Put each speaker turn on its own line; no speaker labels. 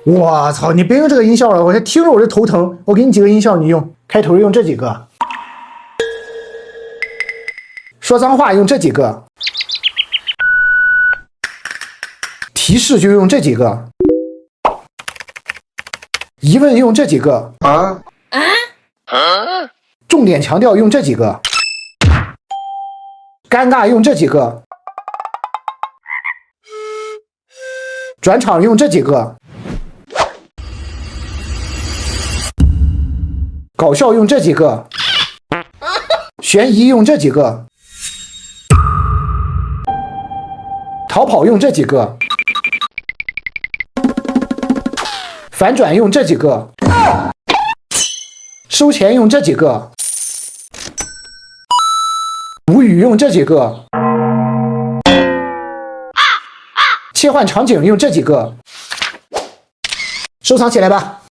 我操！你别用这个音效了，我这听着我就头疼。我给你几个音效，你用。开头用这几个，说脏话用这几个，提示就用这几个，疑问用这几个，重点强调用这几个，尴尬用这几个，转场用这几个。搞笑用这几个，悬疑用这几个，逃跑用这几个，反转用这几个，收钱用这几个，无语用这几个，切换场景用这几个，收藏起来吧。